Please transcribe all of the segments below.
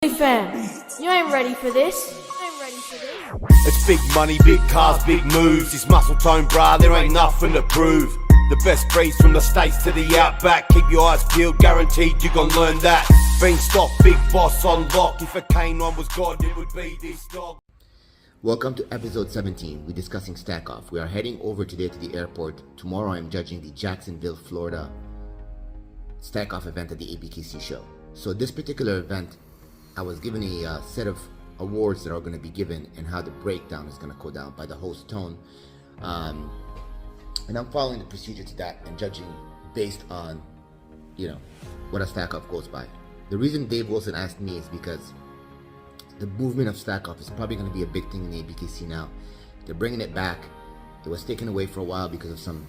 Hey fam, you ain't ready for this. It's big money, big cars, big moves. It's muscle tone, brah, there ain't nothing to prove. The best breeds from the States to the outback. Keep your eyes peeled, guaranteed you gon' learn that. Beanstalk, big boss on lock. If a canine was God, it would be this dog. Welcome to episode 17. We're discussing Stack Off. We are heading over today to the airport. Tomorrow I'm judging the Jacksonville, Florida Stack Off event at the ABKC show. So this particular event, I was given a set of awards that are going to be given and how the breakdown is going to go down by the host Tone. And I'm following the procedure to that and judging based on, what a Stack Off goes by. The reason Dave Wilson asked me is because the movement of Stack Off is probably going to be a big thing in the ABKC now. They're bringing it back. It was taken away for a while because of some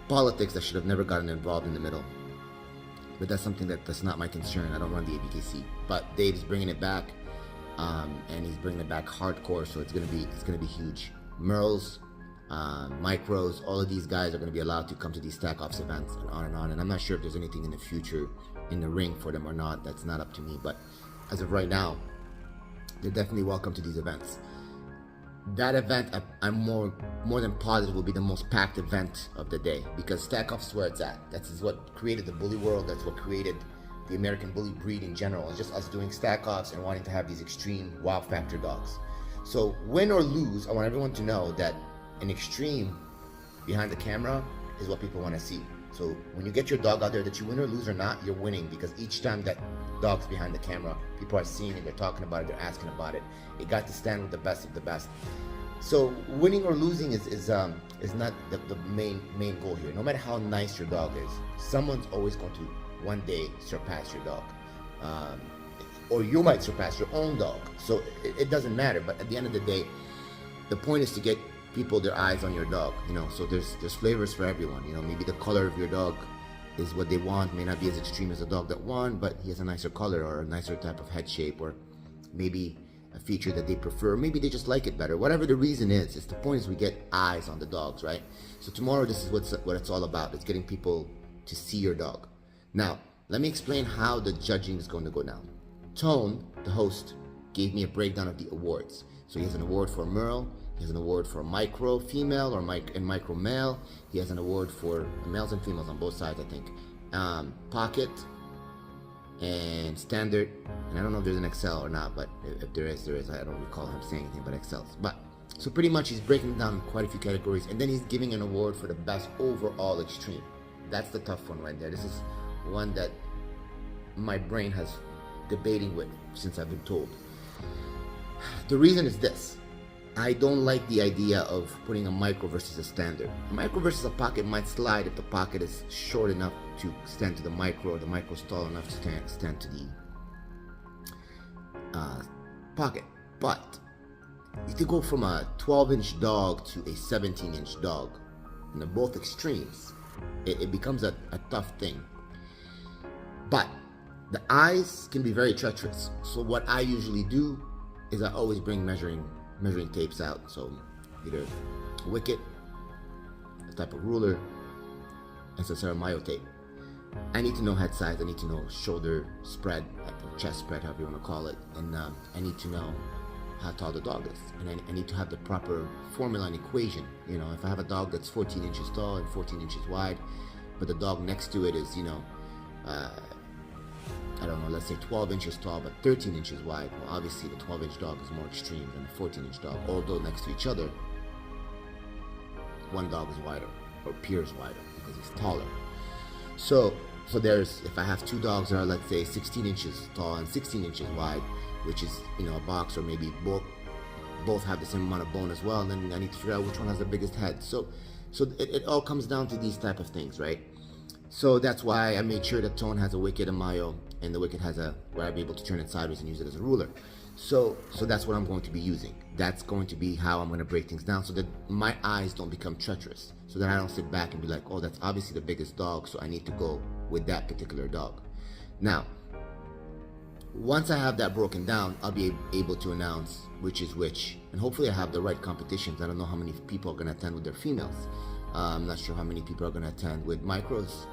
politics that should have never gotten involved in the middle. But that's something that's not my concern. I don't run the ABKC. But Dave's bringing it back, and he's bringing it back hardcore. So it's gonna be huge. Merle's, micros, all of these guys are gonna be allowed to come to these Stack Offs events and on and on. And I'm not sure if there's anything in the future in the ring for them or not. That's not up to me. But as of right now, they're definitely welcome to these events. That event, I'm more than positive, will be the most packed event of the day because Stack Off is where it's at. That's what created the bully world. That's what created the American bully breed in general. It's just us doing Stack Offs and wanting to have these extreme wow factor dogs. So win or lose, I want everyone to know that an extreme behind the camera is what people want to see. So when you get your dog out there, that you win or lose or not, you're winning because each time that dog's behind the camera, people are seeing it, they're talking about it, they're asking about it. It got to stand with the best of the best. So winning or losing is not the main goal here. No matter how nice your dog is, someone's always going to one day surpass your dog, or you might surpass your own dog. So it doesn't matter. But at the end of the day, the point is to get people their eyes on your dog. So there's flavors for everyone. Maybe the color of your dog is what they want. May not be as extreme as the dog that won, but he has a nicer color or a nicer type of head shape, or maybe a feature that they prefer. Maybe they just like it better. Whatever the reason is, the point is we get eyes on the dogs, right? So tomorrow, this is what it's all about. It's getting people to see your dog. Now, let me explain how the judging is going to go down. Tone, the host, gave me a breakdown of the awards. So he has an award for Merle. He has an award for micro female or micro male. He has an award for males and females on both sides, I think. Pocket and standard, and I don't know if there's an XL or not, but if there is. I don't recall him saying anything about XLs. But so pretty much he's breaking down quite a few categories, and then he's giving an award for the best overall extreme. That's the tough one right there. This is one that my brain has debating with since I've been told. The reason is this. I don't like the idea of putting a micro versus a standard. A micro versus a pocket might slide if the pocket is short enough to stand to the micro, or the micro is tall enough to stand to the pocket. But if you go from a 12-inch dog to a 17-inch dog, and they're both extremes, it becomes a tough thing. But the eyes can be very treacherous. So what I usually do is I always bring measuring tapes out. So either a wicket, a type of ruler, and some Mayo tape. I need to know head size. I need to know shoulder spread, chest spread, however you want to call it, and I need to know how tall the dog is, and I need to have the proper formula and equation. If I have a dog that's 14 inches tall and 14 inches wide, but the dog next to it is I don't know, let's say 12 inches tall but 13 inches wide. Well, obviously the 12-inch dog is more extreme than the 14-inch dog. Although next to each other, one dog is wider, or appears wider, because he's taller. So there's, if I have two dogs that are, let's say, 16 inches tall and 16 inches wide, which is, a box, or maybe both have the same amount of bone as well, and then I need to figure out which one has the biggest head. So it all comes down to these type of things, right? So that's why I made sure that Tone has a wicket, a Mayo, and the wicket has where I'll be able to turn it sideways and use it as a ruler. So that's what I'm going to be using. That's going to be how I'm going to break things down, so that my eyes don't become treacherous. So that I don't sit back and be like, oh, that's obviously the biggest dog, so I need to go with that particular dog. Now, once I have that broken down, I'll be able to announce which is which. And hopefully I have the right competitions. I don't know how many people are going to attend with their females. I'm not sure how many people are going to attend with micros.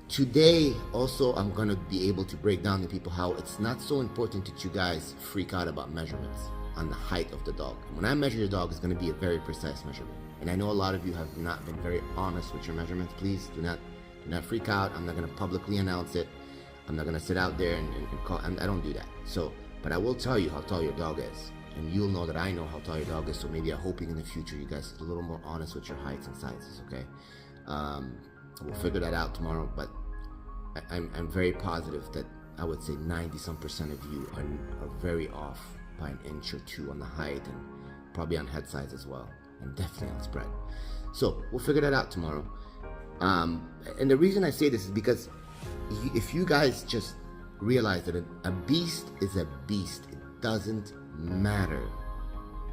Today, also, I'm going to be able to break down to people how it's not so important that you guys freak out about measurements on the height of the dog. When I measure your dog, it's going to be a very precise measurement. And I know a lot of you have not been very honest with your measurements. Please do not freak out. I'm not going to publicly announce it. I'm not going to sit out there and call. I don't do that. So, but I will tell you how tall your dog is. And you'll know that I know how tall your dog is. So maybe I'm hoping in the future you guys are a little more honest with your heights and sizes, okay? We'll figure that out tomorrow, but I'm very positive that I would say 90-some% of you are very off by an inch or two on the height, and probably on head size as well, and definitely on spread. So we'll figure that out tomorrow. And the reason I say this is because if you guys just realize that a beast is a beast, it doesn't matter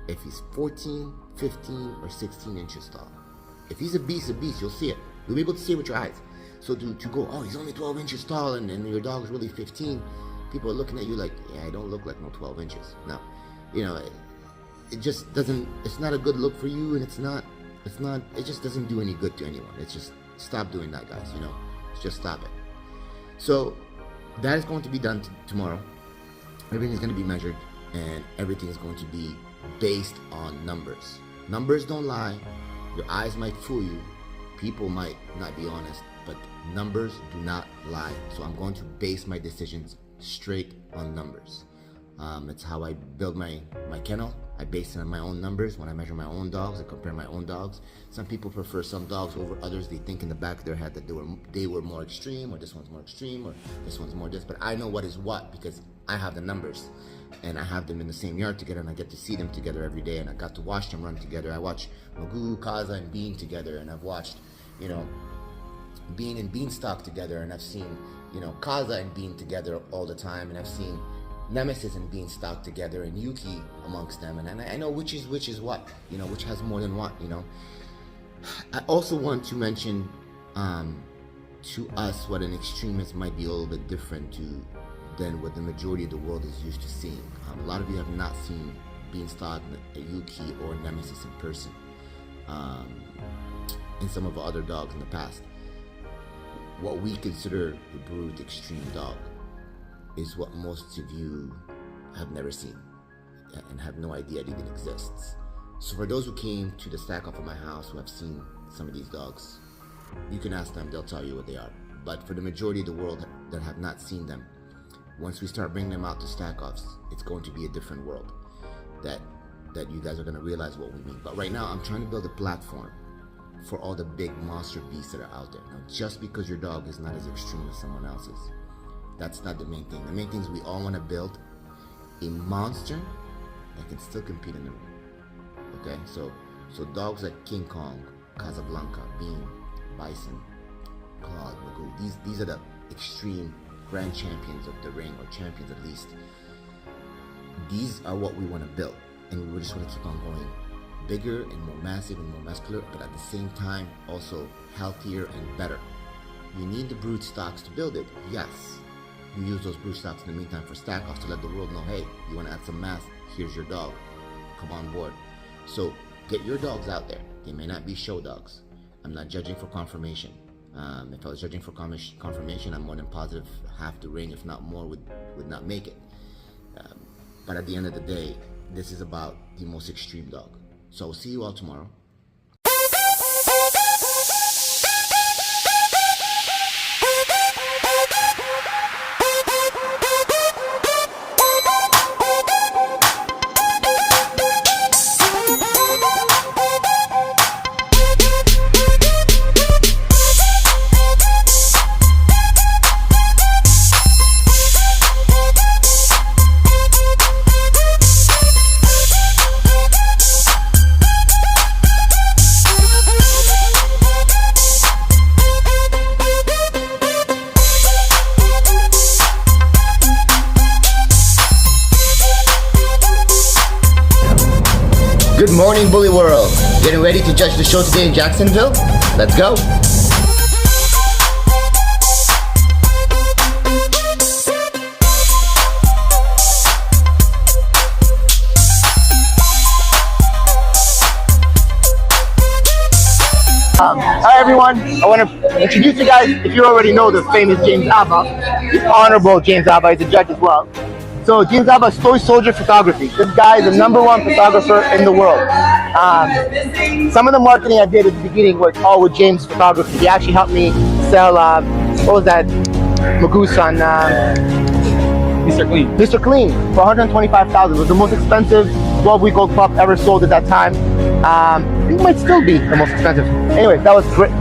if he's 14, 15, or 16 inches tall. If he's a beast, you'll see it. You'll be able to see it with your eyes. So to go, oh, he's only 12 inches tall and your dog is really 15, people are looking at you like, yeah, I don't look like no 12 inches. No, it just doesn't, it's not a good look for you, and it just doesn't do any good to anyone. It's just, stop doing that, guys, just stop it. So that is going to be done tomorrow. Everything is going to be measured, and everything is going to be based on numbers. Numbers don't lie. Your eyes might fool you. People might not be honest, but numbers do not lie. So I'm going to base my decisions straight on numbers. It's how I build my kennel. I base it on my own numbers. When I measure my own dogs, I compare my own dogs. Some people prefer some dogs over others. They think in the back of their head that they were more extreme, or this one's more extreme, or this one's more this. But I know what is what because I have the numbers, and I have them in the same yard together, and I get to see them together every day, and I got to watch them run together. I watch Magoo, Kaza, and Bean together, and I've watched, Bean and Beanstalk together, and I've seen, Kaza and Bean together all the time, and I've seen Nemesis and Beanstalk together, and Yuki amongst them, and I know which is what, which has more than what, I also want to mention to us what an extremist might be a little bit different than what the majority of the world is used to seeing. A lot of you have not seen Beanstalk, Yuki, or Nemesis in person, and some of our other dogs in the past. What we consider a brute extreme dog is what most of you have never seen and have no idea it even exists. So for those who came to the stack off of my house who have seen some of these dogs, you can ask them, they'll tell you what they are. But for the majority of the world that have not seen them, once we start bringing them out to stack offs, it's going to be a different world that you guys are going to realize what we mean. But right now, I'm trying to build a platform for all the big monster beasts that are out there. Now, just because your dog is not as extreme as someone else's, that's not the main thing. The main thing is we all want to build a monster that can still compete in the ring. Okay, so dogs like King Kong, Casablanca, Bean, Bison, Claude, Magoo, these are the extreme grand champions of the ring, or champions at least. These are what we want to build, and we just want to keep on going bigger and more massive and more muscular, but at the same time also healthier and better. You need the brood stocks to build it, yes. You use those brood stocks in the meantime for stack offs to let the world know, hey, you want to add some mass, here's your dog, come on board. So get your dogs out there. They may not be show dogs. I'm not judging for confirmation. If I was judging for confirmation, I'm more than positive half the ring, if not more, would not make it. But at the end of the day, this is about the most extreme dog. So I'll see you all tomorrow. Good morning, Bully World. Getting ready to judge the show today in Jacksonville? Let's go. Alright everyone. I want to introduce you guys, if you already know, the famous James Abba, the Honorable James Abba is a judge as well. So James Abba is Toy Soldier Photography. This guy is the #1 photographer in the world. Some of the marketing I did at the beginning was all with James Photography. He actually helped me sell, what was that, Magoo's on Mr. Clean. Mr. Clean for $125,000. It was the most expensive 12-week-old pup ever sold at that time. It might still be the most expensive. Anyway, that was great.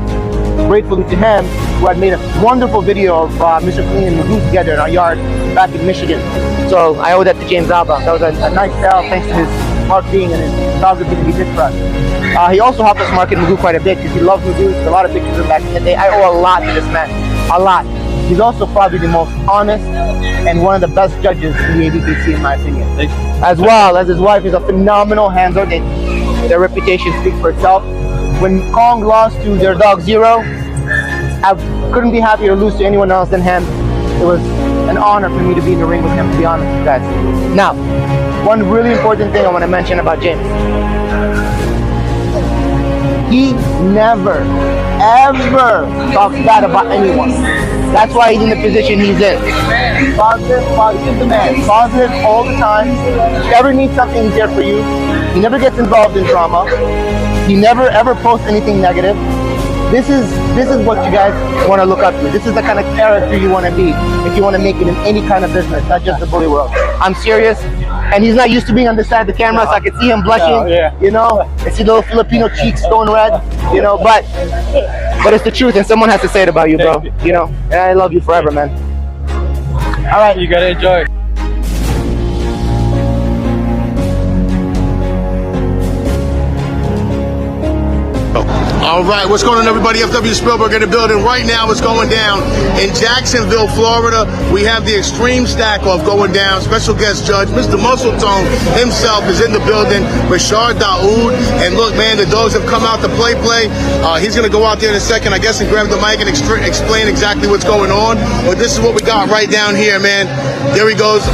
Grateful to him, who had made a wonderful video of Mr. Clean and Magoo together in our yard back in Michigan. So I owe that to James Abba. That was a nice sell thanks to his marketing and his photography that he did for us. He also helped us market Magoo quite a bit because he loves Magoo. There's a lot of pictures of him back in the day. I owe a lot to this man. A lot. He's also probably the most honest and one of the best judges in the ABKC, in my opinion. As well as his wife is a phenomenal hands-on. Their reputation speaks for itself. When Kong lost to their dog Zero, I couldn't be happier to lose to anyone else than him. It was an honor for me to be in the ring with him, to be honest with you guys. Now, one really important thing I want to mention about James. He never, ever talks bad about anyone. That's why he's in the position he's in. Positive, positive demand. Positive all the time. If you ever need something, he's there for you. He never gets involved in drama. He never ever posts anything negative. This is what you guys want to look up to. This is the kind of character you want to be if you want to make it in any kind of business, not just the bully world. I'm serious. And he's not used to being on this side of the camera, so I can see him blushing, you know. I see little Filipino cheeks going red, you know, but it's the truth, and someone has to say it about you, bro, you know. And I love you forever, man. All right. You gotta enjoy. All right, what's going on, everybody? FW Spielberg in the building. Right now, it's going down in Jacksonville, Florida. We have the Extreme Stack Off going down. Special guest judge, Mr. Muscletone himself is in the building. Bashar, Daoud. And look, man, the dogs have come out to play. He's going to go out there in a second, I guess, and grab the mic and explain exactly what's going on. But this is what we got right down here, man. There he goes.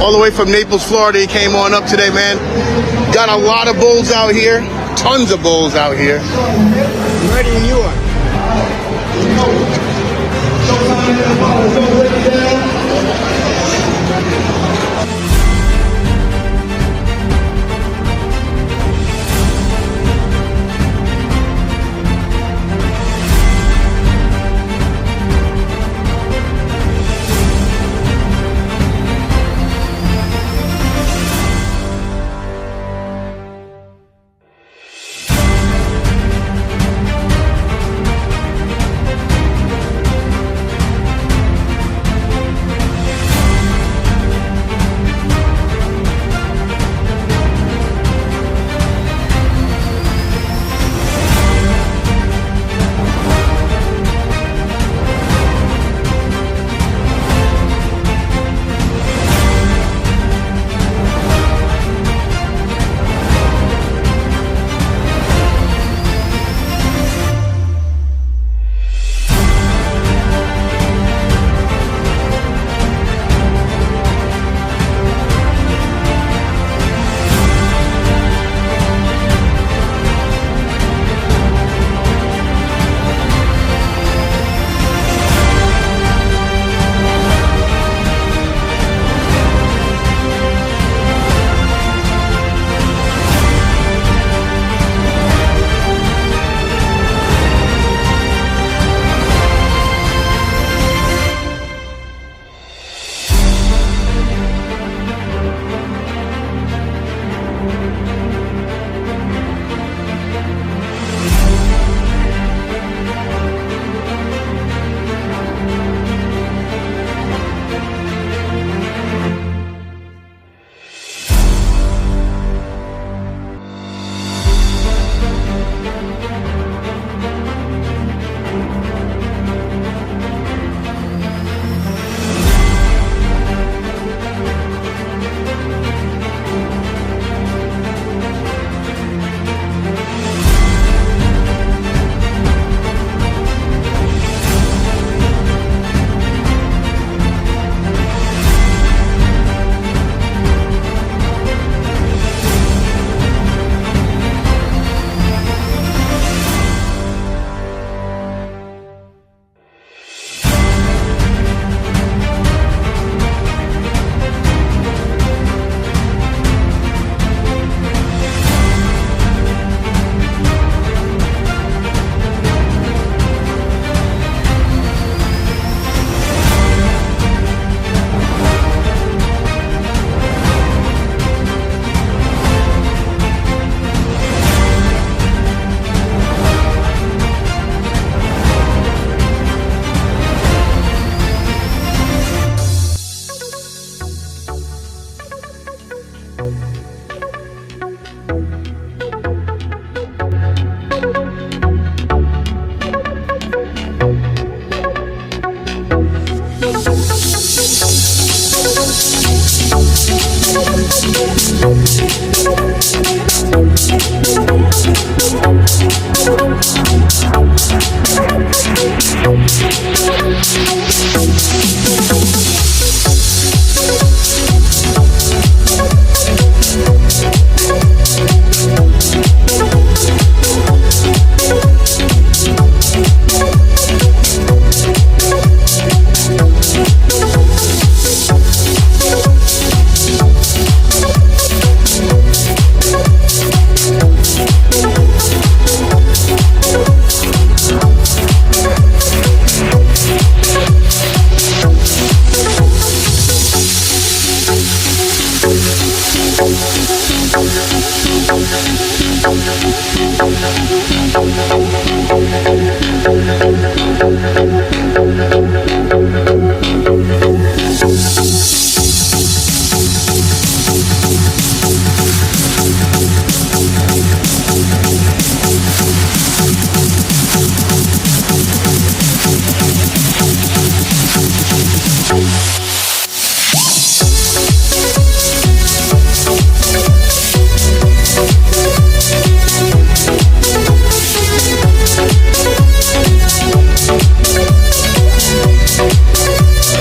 All the way from Naples, Florida. He came on up today, man. Got a lot of bulls out here. Tons of bulls out here. I'm ready when you are.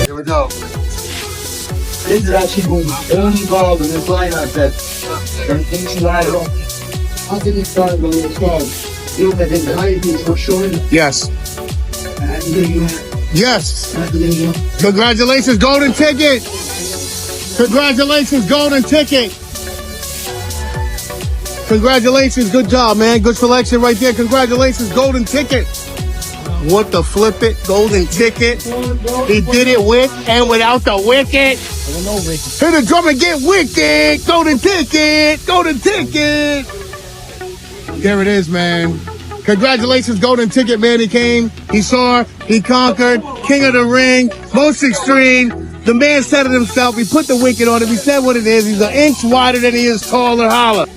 Here we go. This is actually going to be only involved in this lineup that things line up. How did it start when it was called? You had the high piece for sure. Yes. Yes. Congratulations, golden ticket. Congratulations, golden ticket. Congratulations, good job, man. Good selection right there. Congratulations, golden ticket. What the flip it, golden ticket. He did it with and without the wicket. Hit the drum and get wicked. Golden ticket, golden ticket. There it is, man. Congratulations, golden ticket, man. He came, he saw, he conquered. King of the ring, most extreme. The man said it himself. He put the wicket on it. He said what it is. He's an inch wider than he is tall. Holla.